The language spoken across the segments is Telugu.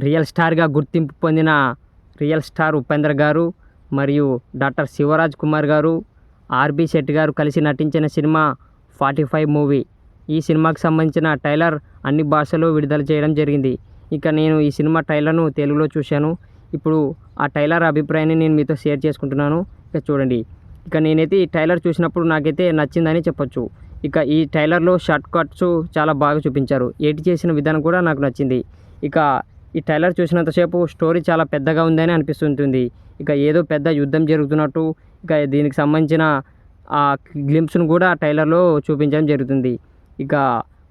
రియల్ స్టార్గా గుర్తింపు పొందిన రియల్ స్టార్ ఉపేంద్ర గారు మరియు డాక్టర్ శివరాజ్ కుమార్ గారు, ఆర్బి శెట్టి గారు కలిసి నటించిన సినిమా 45 మూవీ. ఈ సినిమాకి సంబంధించిన ట్రైలర్ అన్ని భాషల్లో విడుదల చేయడం జరిగింది. ఇక నేను ఈ సినిమా ట్రైలర్ను తెలుగులో చూశాను. ఇప్పుడు ఆ ట్రైలర్ అభిప్రాయాన్ని నేను మీతో షేర్ చేసుకుంటున్నాను. ఇక చూడండి. ఇక నేనైతే ఈ ట్రైలర్ చూసినప్పుడు నాకైతే నచ్చిందని చెప్పొచ్చు. ఇక ఈ ట్రైలర్లో షార్ట్ కట్స్ చాలా బాగా చూపించారు. ఎడిట్ చేసిన విధానం కూడా నాకు నచ్చింది. ఇక ఈ ట్రైలర్ చూసినంతసేపు స్టోరీ చాలా పెద్దగా ఉందని అనిపిస్తుంటుంది. ఇక ఏదో పెద్ద యుద్ధం జరుగుతున్నట్టు, ఇక దీనికి సంబంధించిన ఆ గ్లింప్స్ను కూడా ట్రైలర్లో చూపించడం జరుగుతుంది. ఇక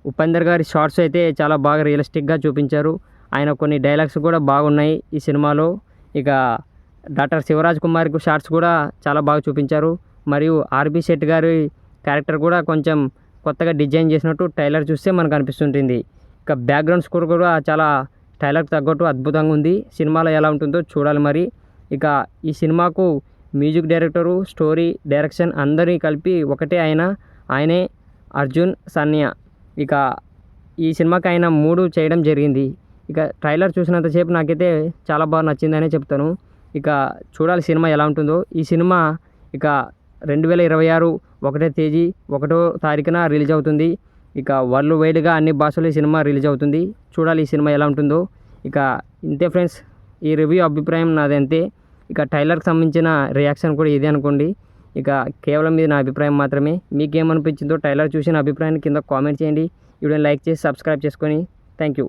ఉపేందర్ గారి షార్ట్స్ అయితే చాలా బాగా రియలిస్టిక్గా చూపించారు. ఆయన కొన్ని డైలాగ్స్ కూడా బాగున్నాయి ఈ సినిమాలో. ఇక డాక్టర్ శివరాజ్ కుమార్ షార్ట్స్ కూడా చాలా బాగా చూపించారు. మరియు ఆర్బి శెట్టి గారి క్యారెక్టర్ కూడా కొంచెం కొత్తగా డిజైన్ చేసినట్టు ట్రైలర్ చూస్తే మనకు అనిపిస్తుంటుంది. ఇక బ్యాక్గ్రౌండ్ స్కోర్ కూడా చాలా ట్రైలర్కి తగ్గట్టు అద్భుతంగా ఉంది. సినిమాలో ఎలా ఉంటుందో చూడాలి మరి. ఇక ఈ సినిమాకు మ్యూజిక్ డైరెక్టరు, స్టోరీ, డైరెక్షన్ అందరినీ కలిపి ఒకటే ఆయనే అర్జున్ సన్యా. ఇక ఈ సినిమాకి ఆయన 3 చేయడం జరిగింది. ఇక ట్రైలర్ చూసినంతసేపు నాకైతే చాలా బాగా నచ్చిందనే చెప్తాను. ఇక చూడాలి సినిమా ఎలా ఉంటుందో. ఈ సినిమా ఇక 2026 1వ తేదీ 1వ తారీఖున రిలీజ్ అవుతుంది. ఇక వరల్డ్ వైడ్గా అన్ని భాషల్లో ఈ సినిమా రిలీజ్ అవుతుంది. చూడాలి ఈ సినిమా ఎలా ఉంటుందో. ఇక ఇంతే ఫ్రెండ్స్, ఈ రివ్యూ అభిప్రాయం నాది అంతే. ఇక ట్రైలర్కి సంబంధించిన రియాక్షన్ కూడా ఇదే అనుకోండి. ఇక కేవలం ఇది నా అభిప్రాయం మాత్రమే. మీకేమనిపించిందో ట్రైలర్ చూసిన అభిప్రాయాన్ని కింద కామెంట్ చేయండి. వీడియోని లైక్ చేసి సబ్స్క్రైబ్ చేసుకొని థ్యాంక్ యూ.